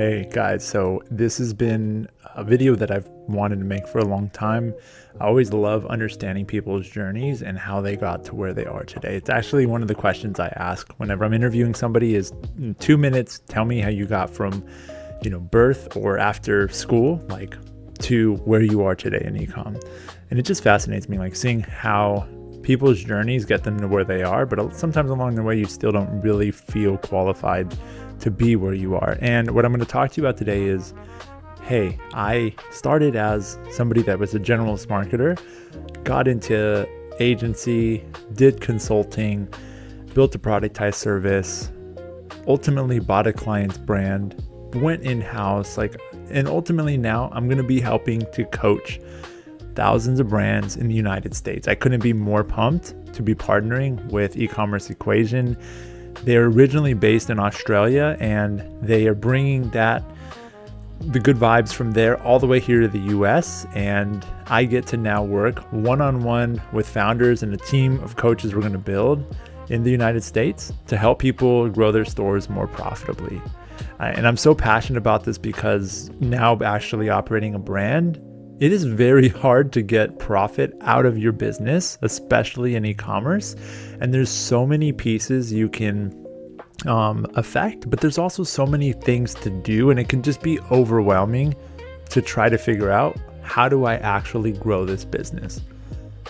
Hey guys, so this has been a video that I've wanted to make for a long time. I always love understanding people's journeys and how they got to where they are today. It's actually one of the questions I ask whenever I'm interviewing somebody is in 2 minutes, tell me how you got from, birth or after school, like to where you are today in ecom. And it just fascinates me, like seeing how people's journeys get them to where they are, but sometimes along the way you still don't really feel qualified to be where you are. And what I'm going to talk to you about today is, hey, I started as somebody that was a generalist marketer, got into agency, did consulting, built a productized service, ultimately bought a client's brand, went in-house, and ultimately now I'm going to be helping to coach thousands of brands in the United States. I couldn't be more pumped to be partnering with eCommerce Equation. They're originally based in Australia, and they are bringing the good vibes from there all the way here to the US. And I get to now work one-on-one with founders and a team of coaches we're going to build in the United States to help people grow their stores more profitably. And I'm so passionate about this because now actually operating a brand, it is very hard to get profit out of your business, especially in e-commerce. And there's so many pieces you can affect, but there's also so many things to do, and it can just be overwhelming to try to figure out, how do I actually grow this business?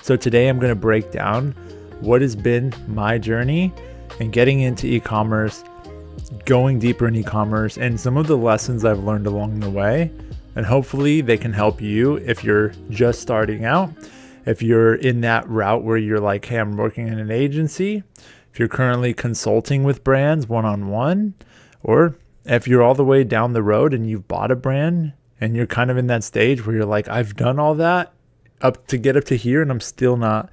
So today I'm going to break down what has been my journey and getting into e-commerce, going deeper in e-commerce, and some of the lessons I've learned along the way. And hopefully they can help you if you're just starting out, if you're in that route where you're like, hey, I'm working in an agency, if you're currently consulting with brands one-on-one, or if you're all the way down the road and you've bought a brand and you're kind of in that stage where you're like, I've done all that get up to here and I'm still not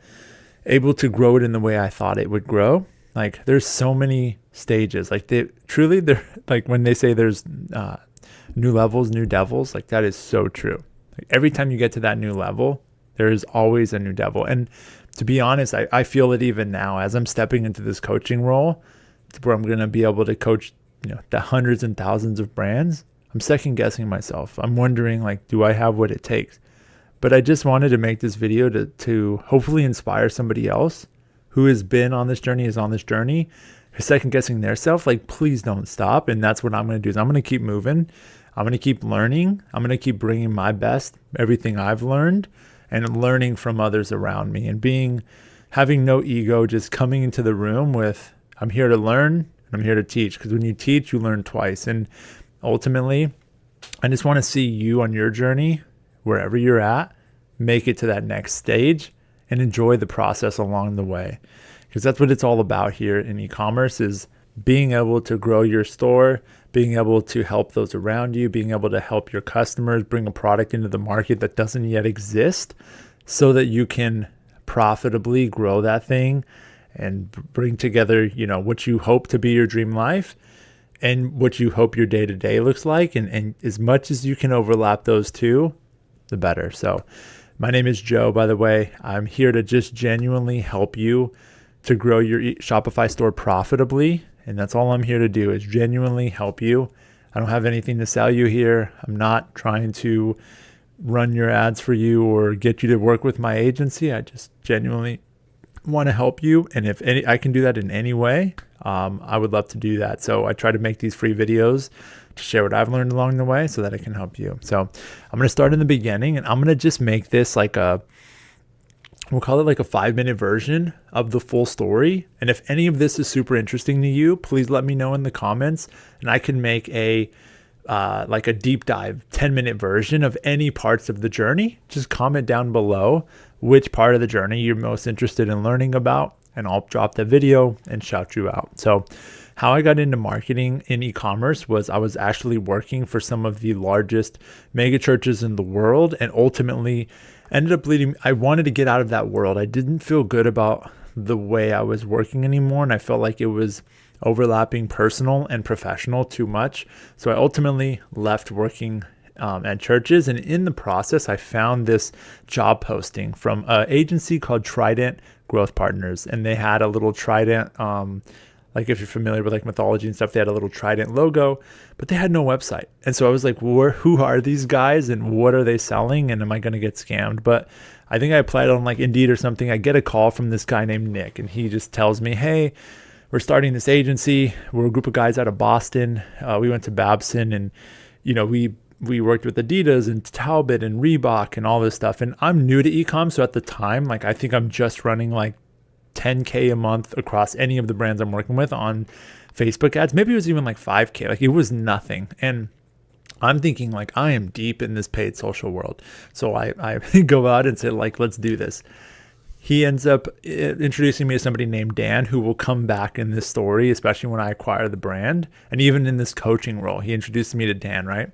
able to grow it in the way I thought it would grow. Like there's so many stages. They're like when they say there's new levels, new devils, like that is so true. Like every time you get to that new level, there is always a new devil. And to be honest, I feel it even now as I'm stepping into this coaching role where I'm going to be able to coach, the hundreds and thousands of brands. I'm second guessing myself. I'm wondering, do I have what it takes? But I just wanted to make this video to hopefully inspire somebody else who has been on this journey, is on this journey, who's second guessing their self. Please don't stop. And that's what I'm going to do is I'm going to keep moving. I'm going to keep learning. I'm going to keep bringing my best, everything I've learned, and learning from others around me, and having no ego, just coming into the room with, I'm here to learn and I'm here to teach. Because when you teach, you learn twice. And ultimately, I just want to see you on your journey, wherever you're at, make it to that next stage and enjoy the process along the way. Because that's what it's all about here in e-commerce, is being able to grow your store, being able to help those around you, being able to help your customers bring a product into the market that doesn't yet exist so that you can profitably grow that thing and bring together, what you hope to be your dream life and what you hope your day-to-day looks like. And as much as you can overlap those two, the better. So my name is Joe, by the way. I'm here to just genuinely help you to grow your Shopify store profitably. And that's all I'm here to do, is genuinely help you. I don't have anything to sell you here. I'm not trying to run your ads for you or get you to work with my agency. I just genuinely want to help you. And if I can do that in any way, I would love to do that. So I try to make these free videos to share what I've learned along the way so that I can help you. So I'm going to start in the beginning, and I'm going to just make this we'll call it a 5-minute version of the full story. And if any of this is super interesting to you, please let me know in the comments, and I can make a deep dive 10-minute version of any parts of the journey. Just comment down below which part of the journey you're most interested in learning about, and I'll drop the video and shout you out. So how I got into marketing in e-commerce was I was actually working for some of the largest mega churches in the world, and ultimately ended up leading. I wanted to get out of that world. I didn't feel good about the way I was working anymore, and I felt like it was overlapping personal and professional too much. So I ultimately left working at churches, and in the process, I found this job posting from an agency called Trident Growth Partners, and they had a little Trident Like if you're familiar with like mythology and stuff, they had a little trident logo, but they had no website. And so I was like, who are these guys and what are they selling? And am I going to get scammed? But I think I applied on like Indeed or something. I get a call from this guy named Nick, and he just tells me, hey, we're starting this agency. We're a group of guys out of Boston. We went to Babson, and we worked with Adidas and Talbot and Reebok and all this stuff. And I'm new to ecom, so at the time, like I think I'm just running like 10K a month across any of the brands I'm working with on Facebook ads. Maybe it was even like 5K. Like it was nothing. And I'm thinking like I am deep in this paid social world. So I go out and say like, let's do this. He ends up introducing me to somebody named Dan, who will come back in this story, especially when I acquire the brand. And even in this coaching role, he introduced me to Dan, right?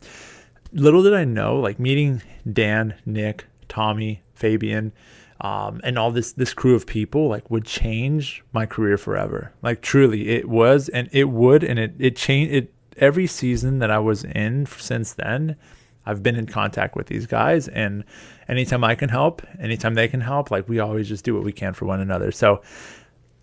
Little did I know, like meeting Dan, Nick, Tommy, Fabian, and all this crew of people like would change my career forever. Like truly it was, and it would, and it changed it every season that I was in since then. I've been in contact with these guys, and anytime I can help, anytime they can help, like we always just do what we can for one another. So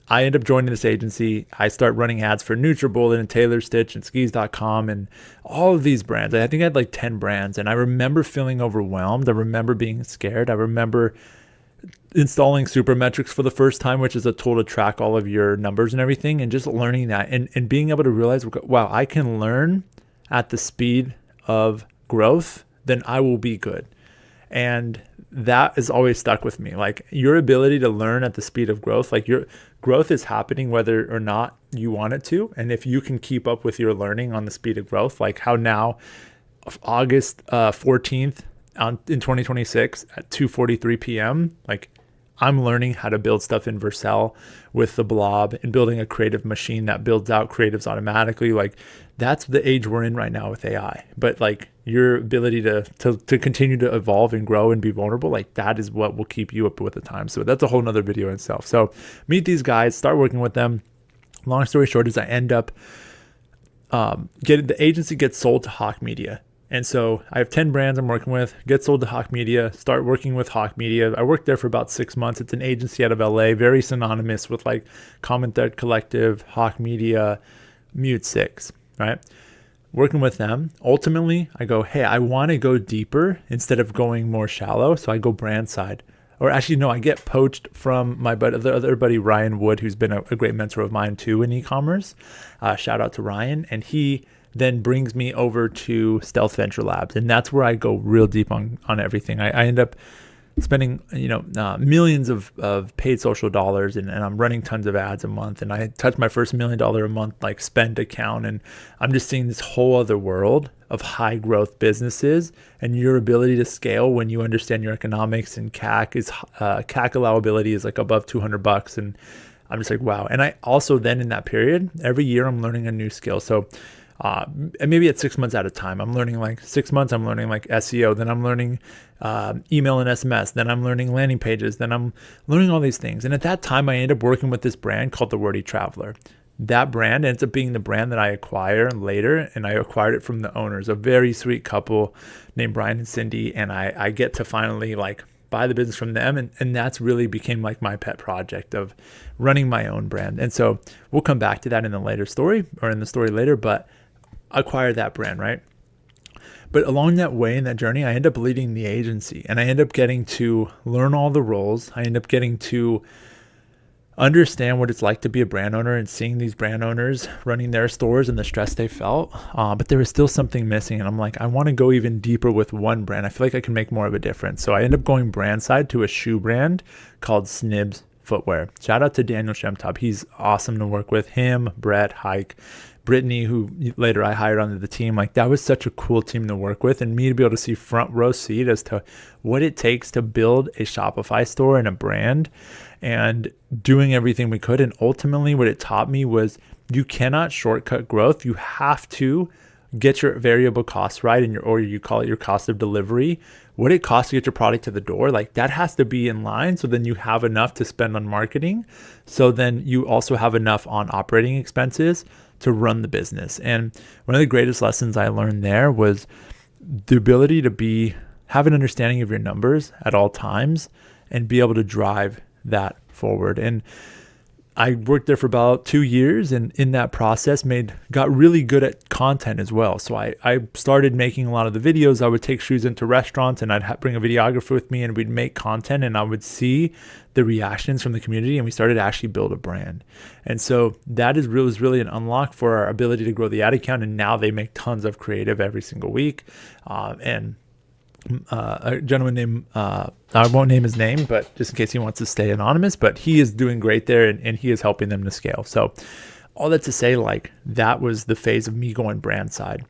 I end up joining this agency. I start running ads for NutriBullet and Taylor Stitch and skis.com and all of these brands. I think I had like 10 brands, and I remember feeling overwhelmed. I remember being scared. I remember installing Supermetrics for the first time, which is a tool to track all of your numbers and everything, and just learning that and being able to realize, wow, I can learn at the speed of growth, then I will be good. And that has always stuck with me. Like your ability to learn at the speed of growth, like your growth is happening whether or not you want it to. And if you can keep up with your learning on the speed of growth, like how now August 14th in 2026 at 2:43 p.m., like I'm learning how to build stuff in Vercel with the blob and building a creative machine that builds out creatives automatically. Like that's the age we're in right now with AI. But like your ability to continue to evolve and grow and be vulnerable, like that is what will keep you up with the time. So that's a whole nother video in itself. So meet these guys, start working with them. Long story short is I end up getting the agency gets sold to Hawk Media. And so I have 10 brands I'm working with, get sold to Hawk Media, start working with Hawk Media. I worked there for about 6 months. It's an agency out of LA, very synonymous with like Common Thread Collective, Hawk Media, Mute 6, right? Working with them. Ultimately, I go, hey, I want to go deeper instead of going more shallow. So I go brand side. Or actually, no, I get poached from my other buddy, Ryan Wood, who's been a great mentor of mine too in e-commerce. Shout out to Ryan. And he then brings me over to Stealth Venture Labs. And that's where I go real deep on everything. I end up spending, millions of paid social dollars, and I'm running tons of ads a month. And I touched my first $1 million a month, like spend account. And I'm just seeing this whole other world of high growth businesses and your ability to scale when you understand your economics. And CAC allowability is like above $200. And I'm just like, wow. And I also then in that period, every year I'm learning a new skill. So and maybe at 6 months at a time, I'm learning like 6 months, I'm learning like SEO, then I'm learning email and SMS, then I'm learning landing pages, then I'm learning all these things. And at that time, I ended up working with this brand called The Wordy Traveler. That brand ends up being the brand that I acquire later, and I acquired it from the owners, a very sweet couple named Brian and Cindy, and I get to finally like buy the business from them, and that's really became like my pet project of running my own brand. And so we'll come back to that in the later story, or in the story later, but acquire that brand, right? But along that way in that journey, I end up leading the agency, and I end up getting to learn all the roles. I end up getting to understand what it's like to be a brand owner and seeing these brand owners running their stores and the stress they felt. But there was still something missing. And I'm like, I want to go even deeper with one brand. I feel like I can make more of a difference. So I end up going brand side to a shoe brand called Snibs Footwear. Shout out to Daniel Shemtab. He's awesome to work with. Him, Brett, Hike, Brittany, who later I hired onto the team. Like that was such a cool team to work with, and me to be able to see front row seat as to what it takes to build a Shopify store and a brand, and doing everything we could. And ultimately what it taught me was you cannot shortcut growth. You have to get your variable costs right, and or you call it your cost of delivery, what it costs to get your product to the door, like that has to be in line. So then you have enough to spend on marketing. So then you also have enough on operating expenses to run the business. And one of the greatest lessons I learned there was the ability to have an understanding of your numbers at all times and be able to drive that forward. And I worked there for about 2 years, and in that process got really good at content as well. So I started making a lot of the videos. I would take shoes into restaurants, and I'd bring a videographer with me, and we'd make content, and I would see the reactions from the community, and we started to actually build a brand. And so that was really an unlock for our ability to grow the ad account. And now they make tons of creative every single week. And a gentleman named, I won't name his name, but just in case he wants to stay anonymous, but he is doing great there, and he is helping them to scale. So all that to say, like, that was the phase of me going brand side.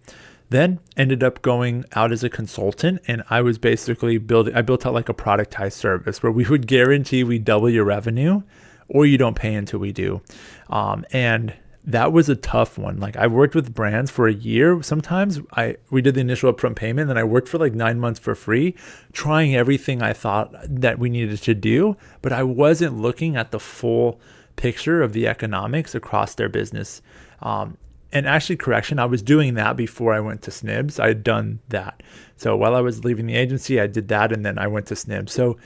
Then ended up going out as a consultant, and I was basically I built out like a productized service where we would guarantee we double your revenue or you don't pay until we do. And that was a tough one. Like, I worked with brands for a year. Sometimes we did the initial upfront payment, and then I worked for like 9 months for free, trying everything I thought that we needed to do, but I wasn't looking at the full picture of the economics across their business. And actually, correction, I was doing that before I went to Snibs. I had done that. So while I was leaving the agency, I did that, and then I went to Snibs. So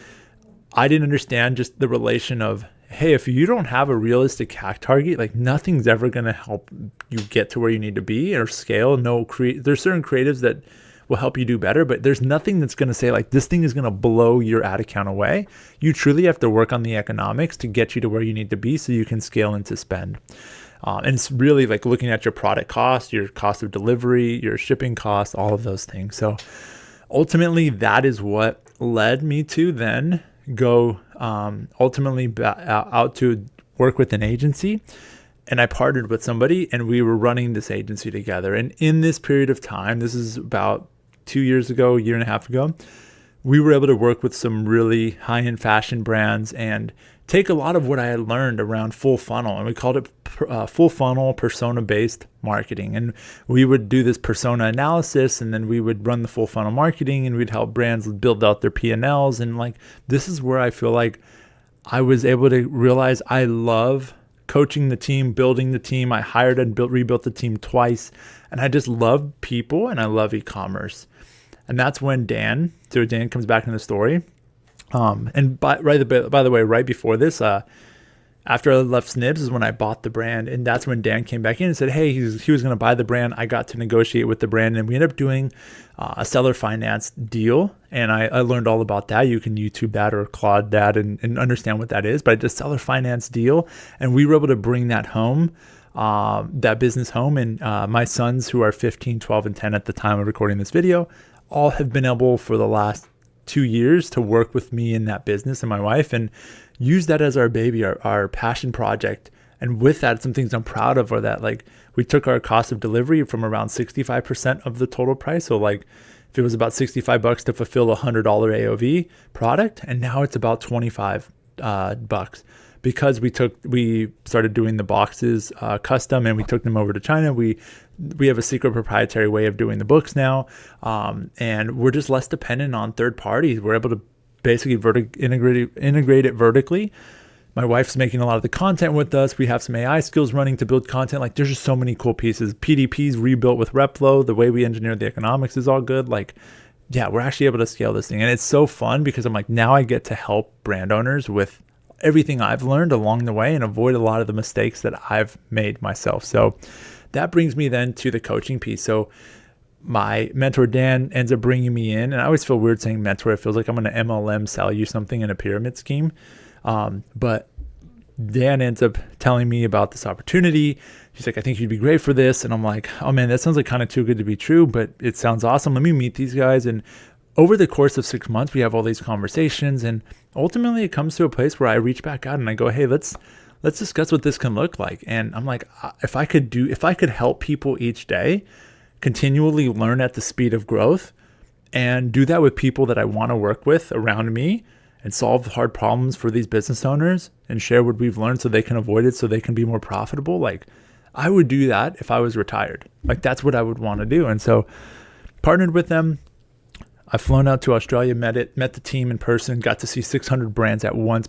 I didn't understand just the relation of, hey, if you don't have a realistic CAC target, like, nothing's ever going to help you get to where you need to be or scale. There's certain creatives that will help you do better, but there's nothing that's going to say like this thing is going to blow your ad account away. You truly have to work on the economics to get you to where you need to be so you can scale into spend. And it's really like looking at your product cost, your cost of delivery, your shipping costs, all of those things. So ultimately, that is what led me to then go ultimately out to work with an agency. And I partnered with somebody, and we were running this agency together. And in this period of time, this is about 2 years ago, a year and a half ago, we were able to work with some really high-end fashion brands and take a lot of what I had learned around full funnel, and we called it full funnel persona-based marketing. And we would do this persona analysis, and then we would run the full funnel marketing, and we'd help brands build out their P&Ls. And like, this is where I feel like I was able to realize I love coaching the team, building the team. I hired and rebuilt the team twice, and I just love people, and I love e-commerce. And that's when Dan comes back in the story. And by the way, right before this, after I left Snibs is when I bought the brand, and that's when Dan came back in and said, hey, he was going to buy the brand. I got to negotiate with the brand, and we ended up doing a seller finance deal, and I learned all about that. You can YouTube that or Claude that and understand what that is, but I did a seller finance deal, and we were able to bring that home, that business home, and my sons, who are 15, 12, and 10 at the time of recording this video, all have been able for the last 2 years to work with me in that business and my wife, and use that as our baby, our passion project. And with that, some things I'm proud of are that, like, we took our cost of delivery from around 65% of the total price. So like, if it was about $65 to fulfill a $100 AOV product, and now it's about $25 bucks, because we started doing the boxes custom, and we took them over to China. We have a secret proprietary way of doing the books now, and we're just less dependent on third parties. We're able to basically integrate it vertically. My wife's making a lot of the content with us. We have some AI skills running to build content. Like, there's just so many cool pieces. PDP's rebuilt with Repflow. The way we engineer the economics is all good. Like, yeah, we're actually able to scale this thing. And it's so fun because I'm like, now I get to help brand owners with everything I've learned along the way and avoid a lot of the mistakes that I've made myself. So that brings me then to the coaching piece. So my mentor, Dan, ends up bringing me in, and I always feel weird saying mentor. It feels like I'm going to MLM sell you something in a pyramid scheme. But Dan ends up telling me about this opportunity. He's like, I think you'd be great for this. And I'm like, oh man, that sounds like kind of too good to be true, but it sounds awesome. Let me meet these guys. And over the course of 6 months, we have all these conversations, and ultimately it comes to a place where I reach back out and I go, hey, let's discuss what this can look like. And I'm like, if I could help people each day continually learn at the speed of growth, and do that with people that I want to work with around me, and solve hard problems for these business owners and share what we've learned so they can avoid it, so they can be more profitable. Like, I would do that if I was retired. Like, that's what I would want to do. And so partnered with them. I've flown out to Australia, met the team in person, got to see 600 brands at once,